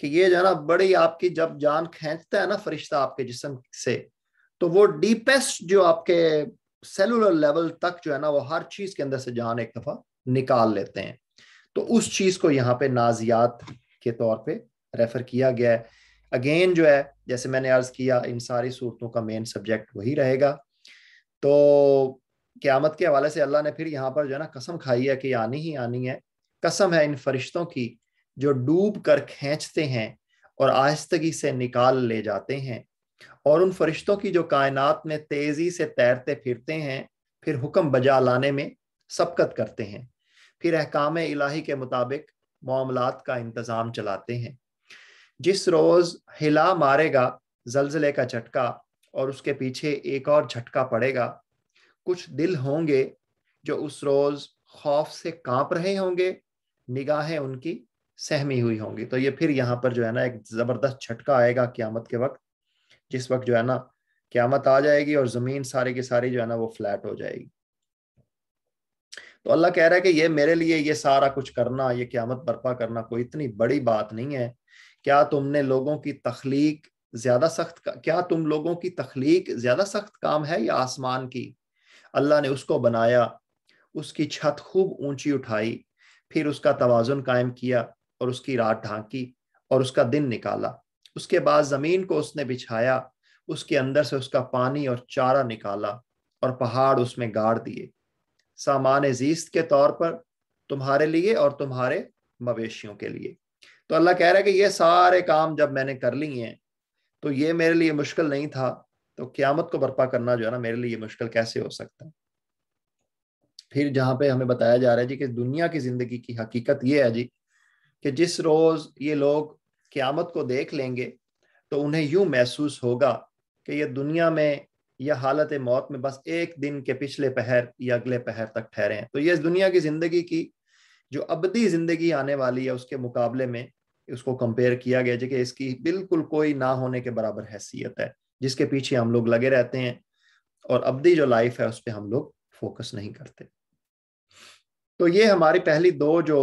کہ یہ جو ہے نا بڑی آپ کی جب جان کھینچتا ہے نا فرشتہ آپ کے جسم سے، تو وہ ڈیپسٹ جو آپ کے سیلولر لیول تک جو ہے نا وہ ہر چیز کے اندر سے جان ایک دفعہ نکال لیتے ہیں. تو اس چیز کو یہاں پہ نازیات کے طور پہ ریفر کیا گیا ہے. اگین جو ہے جیسے میں نے عرض کیا ان ساری صورتوں کا مین سبجیکٹ وہی رہے گا. تو قیامت کے حوالے سے اللہ نے پھر یہاں پر جو ہے نا قسم کھائی ہے کہ آنی ہی آنی ہے. قسم ہے ان فرشتوں کی جو ڈوب کر کھینچتے ہیں اور آہستگی سے نکال لے جاتے ہیں، اور ان فرشتوں کی جو کائنات میں تیزی سے تیرتے پھرتے ہیں، پھر حکم بجا لانے میں سبقت کرتے ہیں، پھر احکام الہی کے مطابق معاملات کا انتظام چلاتے ہیں. جس روز ہلا مارے گا زلزلے کا جھٹکا اور اس کے پیچھے ایک اور جھٹکا پڑے گا، کچھ دل ہوں گے جو اس روز خوف سے کانپ رہے ہوں گے، نگاہیں ان کی سہمی ہوئی ہوں گی. تو یہ پھر یہاں پر جو ہے نا ایک زبردست جھٹکا آئے گا قیامت کے وقت، جس وقت جو ہے نا قیامت آ جائے گی اور زمین ساری کی ساری جو ہے نا وہ فلیٹ ہو جائے گی. تو اللہ کہہ رہا ہے کہ یہ میرے لیے یہ سارا کچھ کرنا، یہ قیامت برپا کرنا کوئی اتنی بڑی بات نہیں ہے. کیا تم لوگوں کی تخلیق زیادہ سخت کام ہے یا آسمان کی؟ اللہ نے اس کو بنایا، اس کی چھت خوب اونچی اٹھائی، پھر اس کا توازن قائم کیا اور اس کی رات ڈھانکی اور اس کا دن نکالا. اس کے بعد زمین کو اس نے بچھایا، اس کے اندر سے اس کا پانی اور چارہ نکالا اور پہاڑ اس میں گاڑ دیے، سامان زیست کے طور پر تمہارے لیے اور تمہارے مویشیوں کے لیے. تو اللہ کہہ رہا ہے کہ یہ سارے کام جب میں نے کر لی ہیں تو یہ میرے لیے مشکل نہیں تھا، تو قیامت کو برپا کرنا جو ہے نا میرے لیے مشکل کیسے ہو سکتا ہے؟ پھر جہاں پہ ہمیں بتایا جا رہا ہے جی کہ دنیا کی زندگی کی حقیقت یہ ہے جی کہ جس روز یہ لوگ قیامت کو دیکھ لیں گے تو انہیں یوں محسوس ہوگا کہ یہ دنیا میں یا حالت موت میں بس ایک دن کے پچھلے پہر یا اگلے پہر تک ٹھہرے ہیں. تو یہ دنیا کی زندگی کی جو ابدی زندگی آنے والی ہے اس کے مقابلے میں اس کو کمپیئر کیا گیا جی کہ اس کی بالکل کوئی نہ ہونے کے برابر حیثیت ہے، جس کے پیچھے ہم لوگ لگے رہتے ہیں اور ابدی جو لائف ہے اس پہ ہم لوگ فوکس نہیں کرتے. تو یہ ہماری پہلی دو جو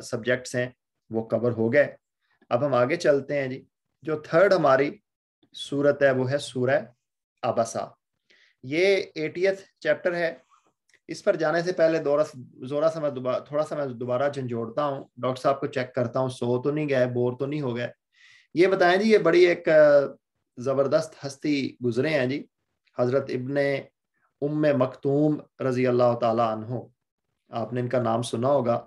سبجیکٹس ہیں وہ کور ہو گئے. اب ہم آگے چلتے ہیں جی. جو تھرڈ ہماری سورت ہے وہ ہے سورہ عبسہ. یہ 80th چیپٹر ہے. اس پر جانے سے پہلے تھوڑا سا میں دوبارہ جھنجھوڑتا ہوں، ڈاکٹر صاحب کو چیک کرتا ہوں سو تو نہیں گئے، بور تو نہیں ہو گئے. یہ بتائیں جی، یہ بڑی ایک زبردست ہستی گزرے ہیں جی، حضرت ابن ام مکتوم رضی اللہ تعالی عنہ. آپ نے ان کا نام سنا ہوگا.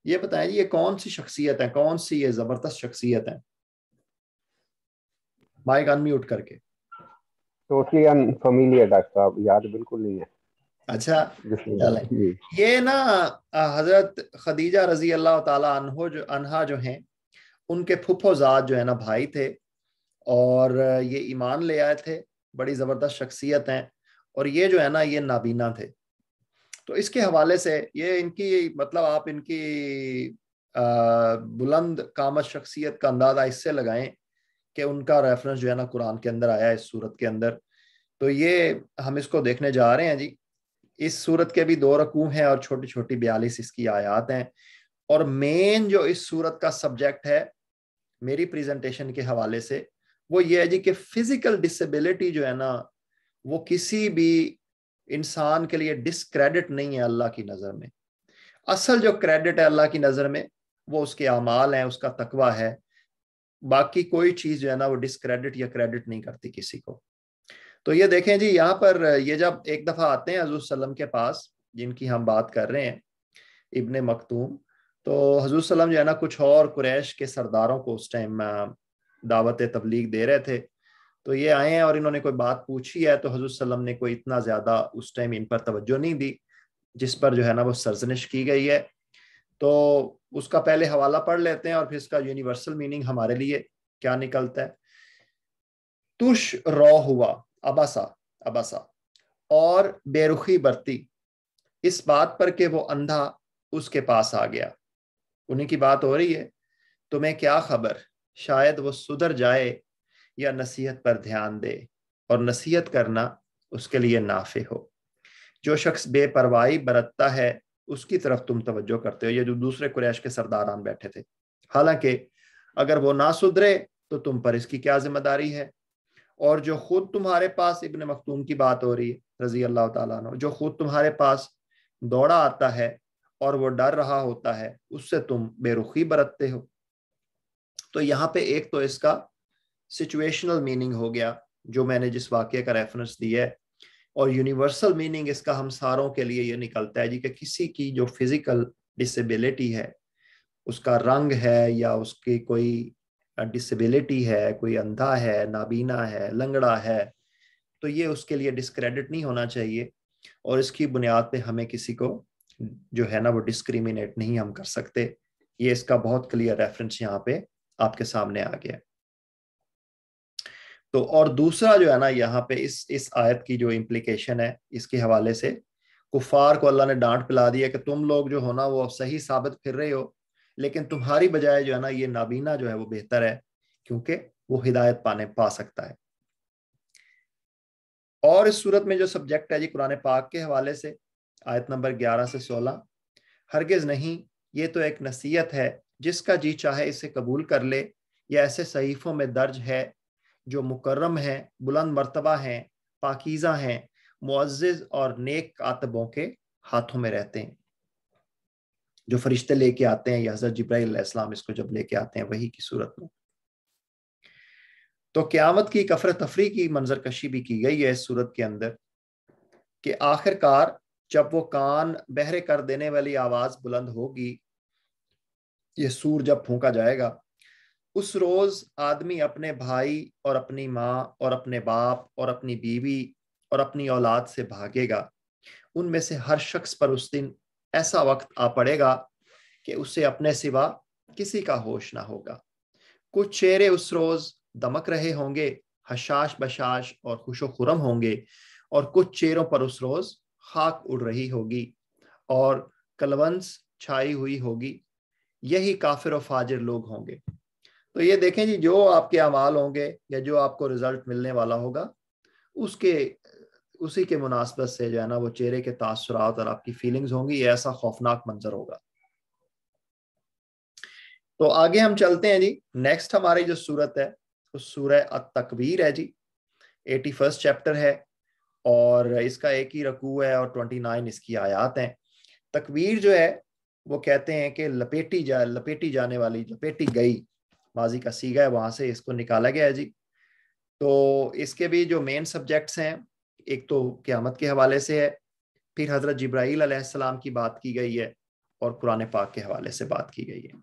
یہ بتائیں جی یہ کون سی شخصیت ہے، کون سی یہ زبردست شخصیت ہے؟ مائک ان میوٹ کر کے. ٹوٹلی انفیملیئر ڈاکٹر صاحب، یاد بالکل نہیں ہے. اچھا یہ نا حضرت خدیجہ رضی اللہ تعالی عنہا جو ہیں ان کے پھپھو زاد جو ہے نا بھائی تھے، اور یہ ایمان لے آئے تھے. بڑی زبردست شخصیت ہیں، اور یہ جو ہے نا یہ نابینا تھے. تو اس کے حوالے سے یہ ان کی مطلب آپ ان کی بلند قامت شخصیت کا اندازہ اس سے لگائیں کہ ان کا ریفرنس جو ہے نا قرآن کے اندر آیا ہے اس صورت کے اندر. تو یہ ہم اس کو دیکھنے جا رہے ہیں جی. اس صورت کے بھی 2 رکوع ہیں اور چھوٹی چھوٹی 42 اس کی آیات ہیں. اور مین جو اس صورت کا سبجیکٹ ہے میری پریزنٹیشن کے حوالے سے وہ یہ ہے جی کہ فزیکل ڈسیبلٹی جو ہے نا وہ کسی بھی انسان کے لیے ڈسکریڈٹ نہیں ہے اللہ کی نظر میں. اصل جو کریڈٹ ہے اللہ کی نظر میں وہ اس کے اعمال ہیں، اس کا تقویٰ ہے. باقی کوئی چیز جو ہے نا وہ ڈسکریڈٹ یا کریڈٹ نہیں کرتی کسی کو. تو یہ دیکھیں جی یہاں پر یہ جب ایک دفعہ آتے ہیں حضور صلی اللہ علیہ وسلم کے پاس جن کی ہم بات کر رہے ہیں ابن مکتوم، تو حضور صلی اللہ علیہ وسلم جو ہے نا کچھ اور قریش کے سرداروں کو اس ٹائم دعوت تبلیغ دے رہے تھے. تو یہ آئے ہیں اور انہوں نے کوئی بات پوچھی ہے، تو حضور صلی اللہ علیہ وسلم نے کوئی اتنا زیادہ اس ٹائم ان پر توجہ نہیں دی، جس پر جو ہے نا وہ سرزنش کی گئی ہے. تو اس کا پہلے حوالہ پڑھ لیتے ہیں اور پھر اس کا یونیورسل میننگ ہمارے لیے کیا نکلتا ہے. تش رو ہوا اباسا اور بے رخی برتی اس بات پر کہ وہ اندھا اس کے پاس آ گیا. انہیں کی بات ہو رہی ہے. تمہیں کیا خبر، شاید وہ سدھر جائے یا نصیحت پر دھیان دے، اور نصیحت کرنا اس کے لیے نافع ہو. جو شخص بے پرواہی برتتا ہے اس کی طرف تم توجہ کرتے ہو. یہ جو دوسرے قریش کے سرداران بیٹھے تھے، حالانکہ اگر وہ نہ سدھرے تو تم پر اس کی کیا ذمہ داری ہے؟ اور جو خود تمہارے پاس، ابن مختوم کی بات ہو رہی ہے رضی اللہ تعالیٰ عنہ، جو خود تمہارے پاس دوڑا آتا ہے اور وہ ڈر رہا ہوتا ہے، اس سے تم بے رخی برتتے ہو۔ تو یہاں پہ ایک تو اس کا سچویشنل میننگ ہو گیا جو میں نے جس واقعے کا ریفرنس دیا ہے، اور یونیورسل میننگ اس کا ہم ساروں کے لیے یہ نکلتا ہے جی کہ کسی کی جو فزیکل ڈسیبلٹی ہے، اس کا رنگ ہے یا اس کی کوئی ڈسیبلٹی ہے، کوئی اندھا ہے، نابینا ہے، لنگڑا ہے، تو یہ اس کے لیے ڈسکریڈٹ نہیں ہونا چاہیے، اور اس کی بنیاد پہ ہمیں کسی کو جو ہے نا وہ ڈسکریمنیٹ نہیں ہم کر سکتے۔ یہ اس کا بہت کلیئر ریفرنس یہاں پہ آپ کے سامنے آ گیا۔ تو اور دوسرا جو ہے نا یہاں پہ اس آیت کی جو امپلیکیشن ہے، اس کے حوالے سے کفار کو اللہ نے ڈانٹ پلا دیا کہ تم لوگ جو ہو نا وہ صحیح ثابت پھر رہے ہو، لیکن تمہاری بجائے جو ہے نا یہ نابینا جو ہے وہ بہتر ہے، کیونکہ وہ ہدایت پا سکتا ہے۔ اور اس صورت میں جو سبجیکٹ ہے جی قرآن پاک کے حوالے سے، آیت نمبر 11 سے 16، ہرگز نہیں، یہ تو ایک نصیحت ہے، جس کا جی چاہے اسے قبول کر لے، یہ ایسے صحیفوں میں درج ہے جو مکرم ہیں، بلند مرتبہ ہیں، پاکیزہ ہیں، معزز اور نیک کاتبوں کے ہاتھوں میں رہتے ہیں۔ جو فرشتے لے کے آتے ہیں، یا حضرت جبرائیل علیہ السلام اس کو جب لے کے آتے ہیں وحی کی صورت میں۔ تو قیامت کی کفر تفریح کی منظر کشی بھی کی گئی ہے اس صورت کے اندر، کہ آخر کار جب وہ کان بہرے کر دینے والی آواز بلند ہوگی، یہ سور جب پھونکا جائے گا، اس روز آدمی اپنے بھائی اور اپنی ماں اور اپنے باپ اور اپنی بیوی اور اپنی اولاد سے بھاگے گا۔ ان میں سے ہر شخص پر اس دن ایسا وقت آ پڑے گا کہ اسے اپنے سوا کسی کا ہوش نہ ہوگا۔ کچھ چہرے اس روز دمک رہے ہوں گے، حشاش بشاش اور خوش و خرم ہوں گے، اور کچھ چہروں پر اس روز خاک اڑ رہی ہوگی اور کلونس چھائی ہوئی ہوگی۔ یہی کافر و فاجر لوگ ہوں گے۔ تو یہ دیکھیں جی، جو آپ کے اعمال ہوں گے یا جو آپ کو رزلٹ ملنے والا ہوگا، اسی کے مناسبت سے جو ہے نا وہ چہرے کے تاثرات اور آپ کی فیلنگز ہوں گی۔ یہ ایسا خوفناک منظر ہوگا۔ تو آگے ہم چلتے ہیں جی، نیکسٹ ہماری جو صورت ہے اس سورہ التکویر ہے جی، 81 چیپٹر ہے، اور اس کا ایک ہی رکوع ہے اور 29 اس کی آیات ہیں۔ تکویر جو ہے وہ کہتے ہیں کہ لپیٹی جانے والی، لپیٹی گئی، ماضی کا صیغہ ہے، وہاں سے اس کو نکالا گیا ہے جی۔ تو اس کے بھی جو مین سبجیکٹس ہیں، ایک تو قیامت کے حوالے سے ہے، پھر حضرت جبرائیل علیہ السلام کی بات کی گئی ہے، اور قرآن پاک کے حوالے سے بات کی گئی ہے۔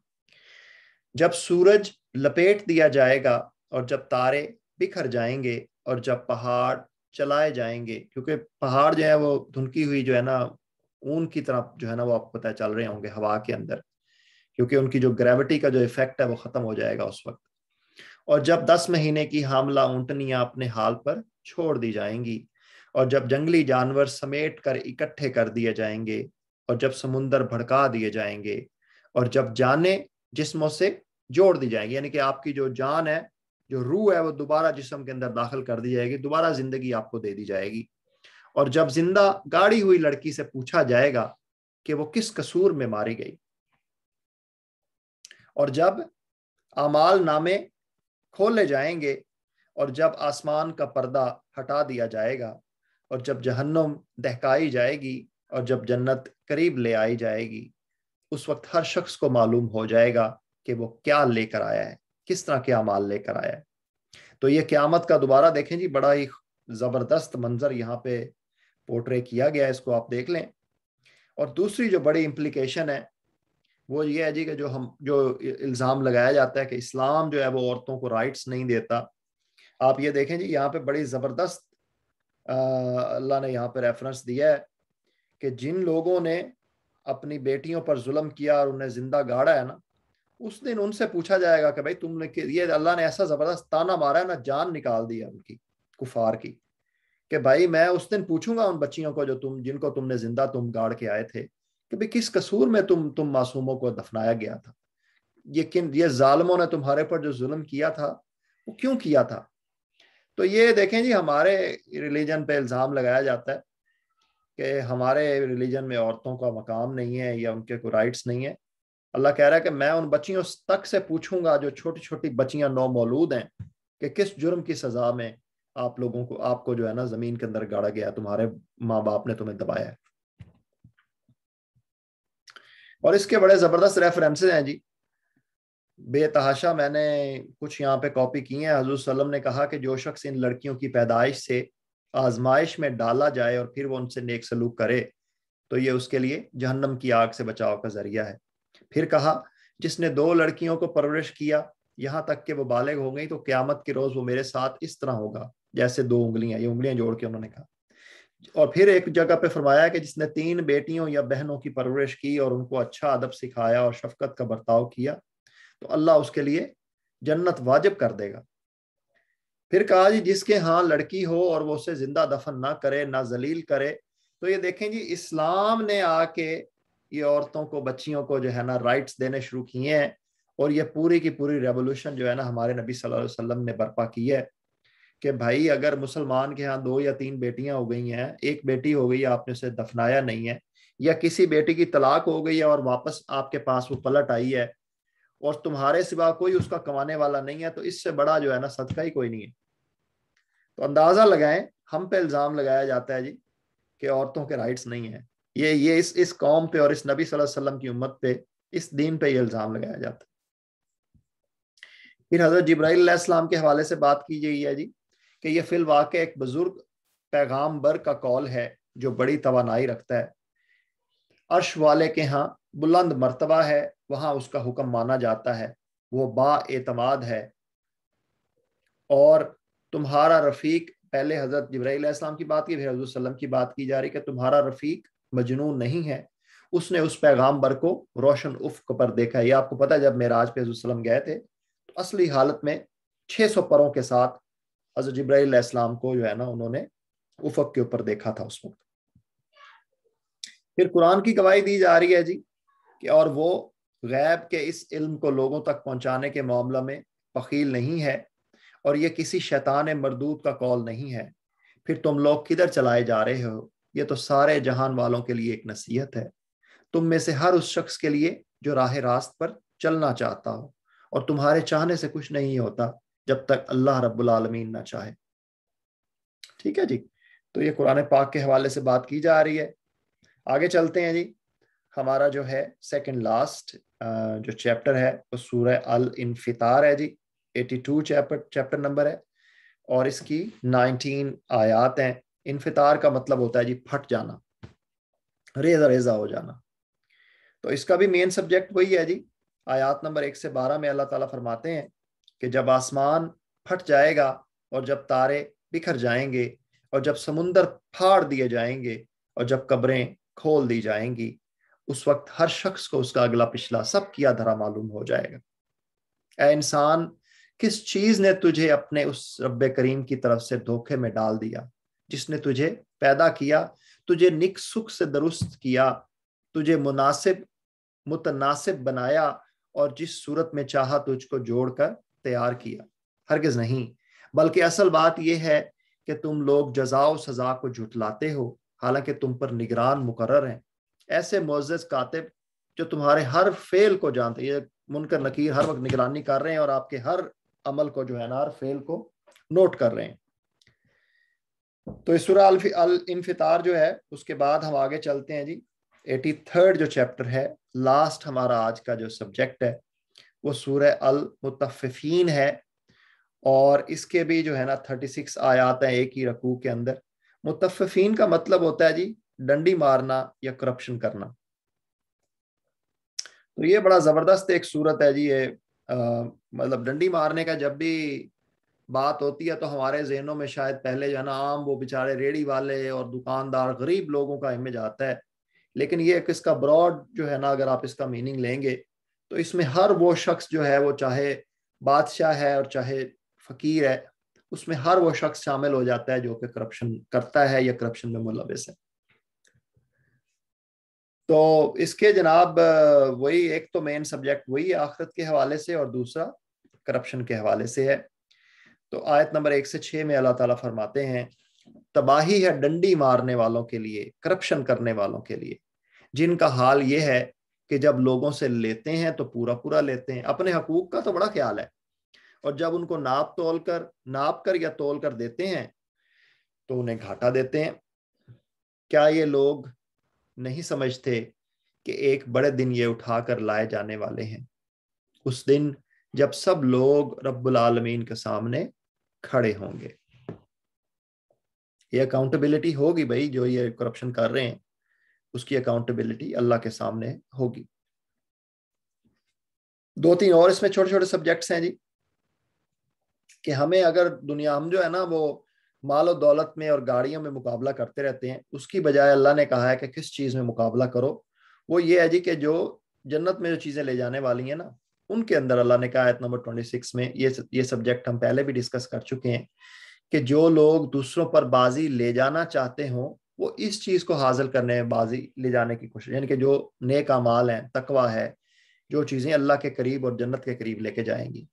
جب سورج لپیٹ دیا جائے گا، اور جب تارے بکھر جائیں گے، اور جب پہاڑ چلائے جائیں گے، کیونکہ پہاڑ جو ہے وہ دھنکی ہوئی جو ہے نا اون کی طرف جو ہے نا وہ آپ کو پتہ چل رہے ہوں گے ہوا کے اندر، کیونکہ ان کی جو گریوٹی کا جو ایفیکٹ ہے وہ ختم ہو جائے گا اس وقت۔ اور جب 10 مہینے کی حاملہ اونٹنیاں اپنے حال پر چھوڑ دی جائیں گی، اور جب جنگلی جانور سمیٹ کر اکٹھے کر دیے جائیں گے، اور جب سمندر بھڑکا دیے جائیں گے، اور جب جانیں جسموں سے جوڑ دی جائیں گی، یعنی کہ آپ کی جو جان ہے، جو روح ہے، وہ دوبارہ جسم کے اندر داخل کر دی جائے گی، دوبارہ زندگی آپ کو دے دی جائے گی۔ اور جب زندہ گاڑی ہوئی لڑکی سے پوچھا جائے گا کہ وہ کس قصور میں ماری گئی، اور جب اعمال نامے کھولے جائیں گے، اور جب آسمان کا پردہ ہٹا دیا جائے گا، اور جب جہنم دہکائی جائے گی، اور جب جنت قریب لے آئی جائے گی، اس وقت ہر شخص کو معلوم ہو جائے گا کہ وہ کیا لے کر آیا ہے، کس طرح کے اعمال لے کر آیا ہے۔ تو یہ قیامت کا دوبارہ دیکھیں جی، بڑا ہی زبردست منظر یہاں پہ پورٹرے کیا گیا ہے، اس کو آپ دیکھ لیں۔ اور دوسری جو بڑی امپلیکیشن ہے وہ یہ ہے جی کہ جو الزام لگایا جاتا ہے کہ اسلام جو ہے وہ عورتوں کو رائٹس نہیں دیتا، آپ یہ دیکھیں جی یہاں پہ بڑی زبردست اللہ نے یہاں پہ ریفرنس دیا ہے کہ جن لوگوں نے اپنی بیٹیوں پر ظلم کیا اور انہیں زندہ گاڑا ہے نا، اس دن ان سے پوچھا جائے گا کہ بھائی تم نے، یہ اللہ نے ایسا زبردست تانا مارا ہے نا، جان نکال دیا ان کی، کفار کی، کہ بھائی میں اس دن پوچھوں گا ان بچیوں کو جن کو تم نے زندہ گاڑ کے آئے تھے کہ بھائی کس قصور میں تم معصوموں کو دفنایا گیا تھا، یہ ظالموں نے تمہارے پر جو ظلم کیا تھا وہ کیوں کیا تھا۔ تو یہ دیکھیں جی، ہمارے ریلیجن پہ الزام لگایا جاتا ہے کہ ہمارے ریلیجن میں عورتوں کا مقام نہیں ہے یا ان کے کوئی رائٹس نہیں ہے۔ اللہ کہہ رہا ہے کہ میں ان بچیوں تک سے پوچھوں گا جو چھوٹی چھوٹی بچیاں نو مولود ہیں کہ کس جرم کی سزا میں آپ کو جو ہے نا زمین کے اندر گاڑا گیا، تمہارے ماں باپ نے تمہیں دبایا ہے۔ اور اس کے بڑے زبردست ریفرنسز ہیں جی، بے تحاشا، میں نے کچھ یہاں پہ کاپی کی ہیں۔ حضور صلی اللہ علیہ وسلم نے کہا کہ جو شخص ان لڑکیوں کی پیدائش سے آزمائش میں ڈالا جائے اور پھر وہ ان سے نیک سلوک کرے تو یہ اس کے لیے جہنم کی آگ سے بچاؤ کا ذریعہ ہے۔ پھر کہا جس نے 2 لڑکیوں کو پرورش کیا یہاں تک کہ وہ بالغ ہو گئی تو قیامت کے روز وہ میرے ساتھ اس طرح ہوگا جیسے 2 انگلیاں، یہ انگلیاں جوڑ کے انہوں نے کہا۔ اور پھر ایک جگہ پہ فرمایا کہ جس نے 3 بیٹیوں یا بہنوں کی پرورش کی اور ان کو اچھا ادب سکھایا اور شفقت کا برتاؤ کیا تو اللہ اس کے لیے جنت واجب کر دے گا۔ پھر کہا جی جس کے ہاں لڑکی ہو اور وہ اسے زندہ دفن نہ کرے نہ ذلیل کرے، تو یہ دیکھیں جی اسلام نے آ کے یہ عورتوں کو، بچیوں کو جو ہے نا رائٹس دینے شروع کیے ہیں، اور یہ پوری کی پوری ریولوشن جو ہے نا ہمارے نبی صلی اللہ علیہ وسلم نے برپا کی ہے کہ بھائی اگر مسلمان کے ہاں 2 یا 3 بیٹیاں ہو گئی ہیں، ایک بیٹی ہو گئی آپ نے اسے دفنایا نہیں ہے، یا کسی بیٹی کی طلاق ہو گئی ہے اور واپس آپ کے پاس وہ پلٹ آئی ہے اور تمہارے سوا کوئی اس کا کمانے والا نہیں ہے، تو اس سے بڑا جو ہے نا صدقہ ہی کوئی نہیں ہے۔ تو اندازہ لگائیں، ہم پہ الزام لگایا جاتا ہے جی کہ عورتوں کے رائٹس نہیں ہیں، یہ اس قوم پہ اور اس نبی صلی اللہ علیہ وسلم کی امت پہ، اس دین پہ یہ الزام لگایا جاتا ہے۔ پھر حضرت جبرائیل علیہ السلام کے حوالے سے بات کی گئی ہے جی کہ یہ فی الواقع ایک بزرگ پیغامبر کا قول ہے جو بڑی توانائی رکھتا ہے، عرش والے کے ہاں بلند مرتبہ ہے، وہاں اس کا حکم مانا جاتا ہے، وہ با اعتماد ہے، اور تمہارا رفیق، پہلے حضرت جبرائیل علیہ السلام کی بات کی، پھر حضرت صلی اللہ علیہ وسلم کی بات کی جا رہی کہ تمہارا رفیق مجنون نہیں ہے، اس نے اس پیغامبر کو روشن افق پر دیکھا۔ یہ آپ کو پتا ہے جب معراج پہ حضرت صلی اللہ علیہ وسلم گئے تھے تو اصلی حالت میں 600 پروں کے ساتھ حضرت جبرائیل علیہ السلام کو جو ہے نا انہوں نے افق کے اوپر دیکھا تھا اس وقت۔ پھر قرآن کی گواہی دی جا رہی ہے جی کہ اور وہ غیب کے اس علم کو لوگوں تک پہنچانے کے معاملہ میں بخیل نہیں ہے، اور یہ کسی شیطان مردود کا قول نہیں ہے۔ پھر تم لوگ کدھر چلائے جا رہے ہو؟ یہ تو سارے جہان والوں کے لیے ایک نصیحت ہے، تم میں سے ہر اس شخص کے لیے جو راہ راست پر چلنا چاہتا ہو، اور تمہارے چاہنے سے کچھ نہیں ہوتا جب تک اللہ رب العالمین نہ چاہے۔ ٹھیک ہے جی، تو یہ قرآن پاک کے حوالے سے بات کی جا رہی ہے۔ آگے چلتے ہیں جی، ہمارا جو ہے سیکنڈ لاسٹ جو چیپٹر ہے وہ سورہ الانفطار ہے جی، 82 چیپٹر نمبر ہے، اور اس کی 19 آیات ہیں۔ انفطار کا مطلب ہوتا ہے جی پھٹ جانا، ریزہ ریزہ ہو جانا۔ تو اس کا بھی مین سبجیکٹ وہی ہے جی۔ آیات نمبر 1 سے 12 میں اللہ تعالیٰ فرماتے ہیں کہ جب آسمان پھٹ جائے گا اور جب تارے بکھر جائیں گے اور جب سمندر پھاڑ دیے جائیں گے اور جب قبریں کھول دی جائیں گی، اس وقت ہر شخص کو اس کا اگلا پچھلا سب کیا دھرا معلوم ہو جائے گا۔ اے انسان، کس چیز نے تجھے اپنے اس رب کریم کی طرف سے دھوکے میں ڈال دیا جس نے تجھے پیدا کیا، تجھے نک سکھ سے درست کیا، تجھے متناسب بنایا اور جس صورت میں چاہا تجھ کو جوڑ کر تیار کیا؟ ہرگز نہیں، بلکہ اصل بات یہ ہے کہ تم لوگ جزا و سزا کو جھٹلاتے ہو حالانکہ تم پر نگران مقرر ہیں، ایسے معزز کاتب جو تمہارے ہر فعل کو جانتے ہیں۔ یہ منکر نکیر ہر وقت نگرانی کر رہے ہیں اور آپ کے ہر عمل کو جو ہے نا ہر فعل کو نوٹ کر رہے ہیں۔ تو اس سورہ الانفطار جو ہے اس کے بعد ہم آگے چلتے ہیں جی، 83 جو چیپٹر ہے، لاسٹ ہمارا آج کا جو سبجیکٹ ہے وہ سورہ المطففین ہے، اور اس کے بھی جو ہے نا 36 آیات ہیں ایک ہی رکوع کے اندر۔ مطففین کا مطلب ہوتا ہے جی ڈنڈی مارنا یا کرپشن کرنا۔ تو یہ بڑا زبردست ایک صورت ہے جی، یہ مطلب ڈنڈی مارنے کا جب بھی بات ہوتی ہے تو ہمارے ذہنوں میں شاید پہلے جو ہے نا عام وہ بیچارے ریڑھی والے اور دکاندار غریب لوگوں کا امیج آتا ہے، لیکن یہ اس کا براڈ جو ہے نا اگر آپ اس کا میننگ لیں گے تو اس میں ہر وہ شخص جو ہے وہ چاہے بادشاہ ہے اور چاہے فقیر ہے، اس میں ہر وہ شخص شامل ہو جاتا ہے جو کہ کرپشن کرتا ہے یا کرپشن میں ملوث ہے۔ تو اس کے جناب وہی ایک تو مین سبجیکٹ وہی ہے آخرت کے حوالے سے، اور دوسرا کرپشن کے حوالے سے ہے۔ تو آیت نمبر 1 سے 6 میں اللہ تعالیٰ فرماتے ہیں تباہی ہے ڈنڈی مارنے والوں کے لیے، کرپشن کرنے والوں کے لیے، جن کا حال یہ ہے کہ جب لوگوں سے لیتے ہیں تو پورا پورا لیتے ہیں, اپنے حقوق کا تو بڑا خیال ہے, اور جب ان کو ناپ کر یا تول کر دیتے ہیں تو انہیں گھاٹا دیتے ہیں. کیا یہ لوگ نہیں سمجھتے کہ ایک بڑے دن یہ اٹھا کر لائے جانے والے ہیں, اس دن جب سب لوگ رب العالمین کے سامنے کھڑے ہوں گے. یہ اکاؤنٹیبلٹی ہوگی بھائی, جو یہ کرپشن کر رہے ہیں اس کی اکاؤنٹیبلٹی اللہ کے سامنے ہوگی. 2-3 اور اس میں چھوٹے چھوٹے سبجیکٹس ہیں جی, کہ ہمیں اگر دنیا, ہم جو ہے نا وہ مال و دولت میں اور گاڑیوں میں مقابلہ کرتے رہتے ہیں, اس کی بجائے اللہ نے کہا ہے کہ کس چیز میں مقابلہ کرو. وہ یہ ہے جی کہ جو جنت میں جو چیزیں لے جانے والی ہیں نا, ان کے اندر اللہ نے کہا آیت نمبر 26 میں, یہ سبجیکٹ ہم پہلے بھی ڈسکس کر چکے ہیں, کہ جو لوگ دوسروں پر بازی لے جانا چاہتے ہوں وہ اس چیز کو حاصل کرنے میں بازی لے جانے کی کوشش, یعنی کہ جو نیک اعمال ہیں, تقویٰ ہے, جو چیزیں اللہ کے قریب اور جنت کے قریب لے کے جائیں گی.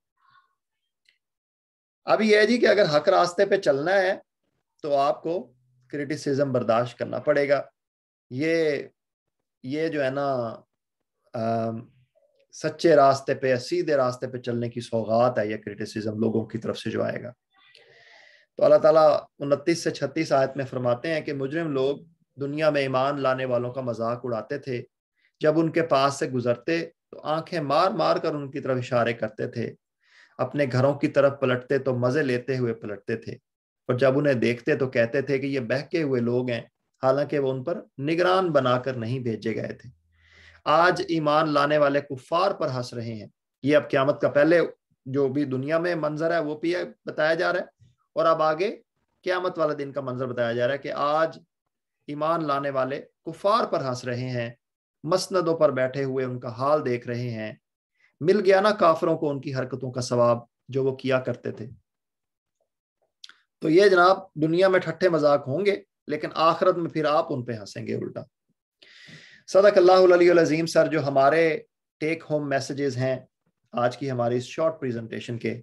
اب یہ ہے جی کہ اگر حق راستے پہ چلنا ہے تو آپ کو کرٹیسزم برداشت کرنا پڑے گا. یہ جو ہے نا سچے راستے پہ, سیدھے راستے پہ چلنے کی سوغات ہے, یہ کرٹیسزم لوگوں کی طرف سے جو آئے گا. تو اللہ تعالیٰ 29 سے 36 آیت میں فرماتے ہیں کہ مجرم لوگ دنیا میں ایمان لانے والوں کا مذاق اڑاتے تھے, جب ان کے پاس سے گزرتے تو آنکھیں مار مار کر ان کی طرف اشارے کرتے تھے, اپنے گھروں کی طرف پلٹتے تو مزے لیتے ہوئے پلٹتے تھے, اور جب انہیں دیکھتے تو کہتے تھے کہ یہ بہکے ہوئے لوگ ہیں, حالانکہ وہ ان پر نگران بنا کر نہیں بھیجے گئے تھے. آج ایمان لانے والے کفار پر ہنس رہے ہیں. یہ اب قیامت کا پہلے جو بھی دنیا میں منظر ہے وہ بھی بتایا جا رہا ہے, اور اب آگے قیامت والے دن کا منظر بتایا جا رہا ہے کہ آج ایمان لانے والے کفار پر ہنس رہے ہیں, مسندوں پر بیٹھے ہوئے ان کا حال دیکھ رہے ہیں. مل گیا نا کافروں کو ان کی حرکتوں کا ثواب جو وہ کیا کرتے تھے. تو یہ جناب دنیا میں ٹھٹھے مذاق ہوں گے, لیکن آخرت میں پھر آپ ان پہ ہنسیں گے الٹا. صدق اللہ العلی العظیم. سر, جو ہمارے ٹیک ہوم میسیجز ہیں آج کی ہماری اس شارٹ پریزنٹیشن کے,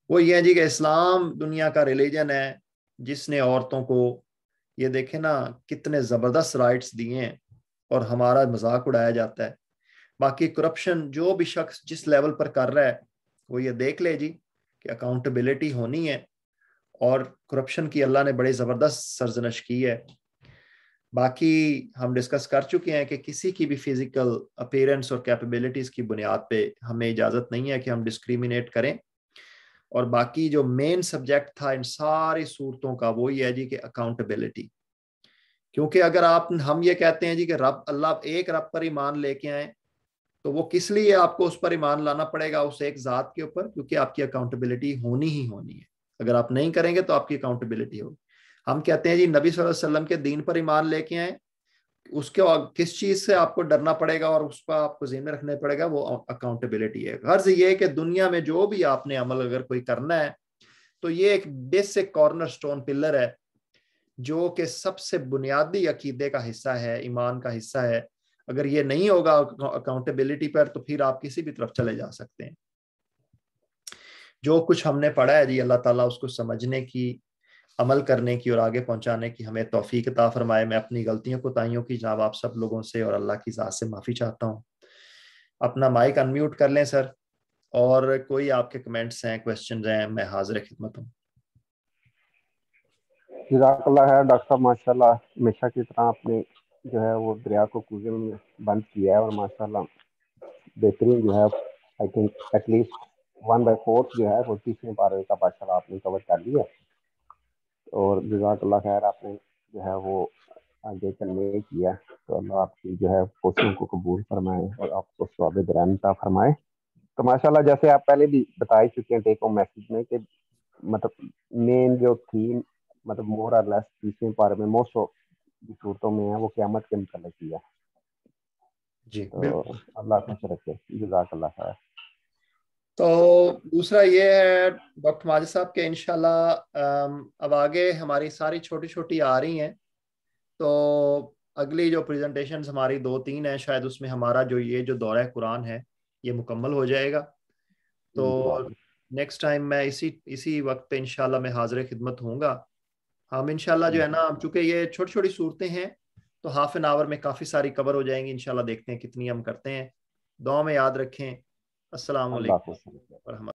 وہ یہ ہے جی کہ اسلام دنیا کا ریلیجن ہے جس نے عورتوں کو, یہ دیکھیں نا کتنے زبردست رائٹس دیے ہیں, اور ہمارا مذاق اڑایا جاتا ہے. باقی کرپشن جو بھی شخص جس لیول پر کر رہا ہے وہ یہ دیکھ لے جی کہ اکاؤنٹیبلٹی ہونی ہے, اور کرپشن کی اللہ نے بڑی زبردست سرزنش کی ہے. باقی ہم ڈسکس کر چکے ہیں کہ کسی کی بھی فزیکل اپیرنس اور کیپیبلٹیز کی بنیاد پہ ہمیں اجازت نہیں ہے کہ ہم ڈسکریمنیٹ کریں. اور باقی جو مین سبجیکٹ تھا ان ساری صورتوں کا وہ یہ ہے جی کہ اکاؤنٹیبلٹی. کیونکہ اگر ہم یہ کہتے ہیں جی کہ اللہ ایک رب پر ایمان لے کے آئیں, تو وہ کس لیے آپ کو اس پر ایمان لانا پڑے گا, اس ایک ذات کے اوپر, کیونکہ آپ کی اکاؤنٹیبلٹی ہونی ہی ہونی ہے. اگر آپ نہیں کریں گے تو آپ کی اکاؤنٹیبلٹی ہوگی. ہم کہتے ہیں جی نبی صلی اللہ علیہ وسلم کے دین پر ایمان لے کے آئیں, اس کے کس چیز سے آپ کو ڈرنا پڑے گا اور اس پر آپ کو ذہن میں رکھنا پڑے گا, وہ اکاؤنٹیبلٹی ہے. غرض یہ ہے کہ دنیا میں جو بھی آپ نے عمل اگر کوئی کرنا ہے تو یہ ایک بیسک کارنر سٹون پلر ہے جو کہ سب سے بنیادی عقیدے کا حصہ ہے, ایمان کا حصہ ہے. اگر یہ نہیں ہوگا اکاؤنٹیبلٹی پر تو پھر آپ کسی بھی طرف چلے جا سکتے ہیں. جو کچھ ہم نے پڑھا ہے جی اللہ تعالیٰ اس کو سمجھنے کی, عمل کرنے کی اور آگے پہنچانے کی ہمیں توفیق عطا فرمائے. میں اپنی غلطیوں کوتاہیوں کی جناب آپ سب لوگوں سے اور اللہ کی ذات سے معافی چاہتا ہوں. اپنا مائک انمیوٹ کر لیں سر, اور کوئی آپ کے کمنٹس ہیں, کویسچنز ہیں, میں حاضر خدمت ہوں. جزاک اللہ خیر ڈاکٹر صاحب, ماشاء اللہ ہمیشہ کی طرح آپ نے جو ہے وہ دریا کو کوزے میں بند کیا ہے, اور ماشاء اللہ بہترین جو ہے آئی تھنک ایٹ لیسٹ 1/4 جو ہے وہ 30ویں پارے کا ماشاء اللہ آپ نے کور کر لیا. اور جزاک اللہ خیر آپ نے جو ہے وہ آگے کنوے کیا, تو اللہ آپ کی جو ہے کوششوں کو قبول فرمائے اور آپ کو ثواب درہم عطا فرمائے. تو ماشاء اللہ جیسے آپ پہلے بھی بتا ہی چکے ہیں ٹیک ہوم میسج میں کہ مطلب مین جو تھیم مطلب مور اور لیس 30ویں پارے میں موسٹ آف صورتوں میں ہے وہ قیامت کے متعلق ہی ہے. جی تو بالکل. اللہ خوش رکھے. جزاک اللہ خیر. تو دوسرا یہ ہے ڈاکٹر ماجد صاحب کہ انشاءاللہ اب آگے ہماری ساری چھوٹی چھوٹی آ رہی ہیں, تو اگلی جو پریزنٹیشنز ہماری 2-3 ہیں شاید اس میں ہمارا جو یہ جو دورہ قرآن ہے یہ مکمل ہو جائے گا. تو نیکسٹ ٹائم میں اسی وقت پہ انشاءاللہ میں حاضر خدمت ہوں گا. ہم انشاءاللہ جو ہے نا, چونکہ یہ چھوٹی چھوٹی صورتیں ہیں تو ہاف این آور میں کافی ساری کور ہو جائیں گی انشاءاللہ. دیکھتے ہیں کتنی ہم کرتے ہیں. دعا میں یاد رکھیں. السلام اللہ علیکم حافظ. ورحمۃ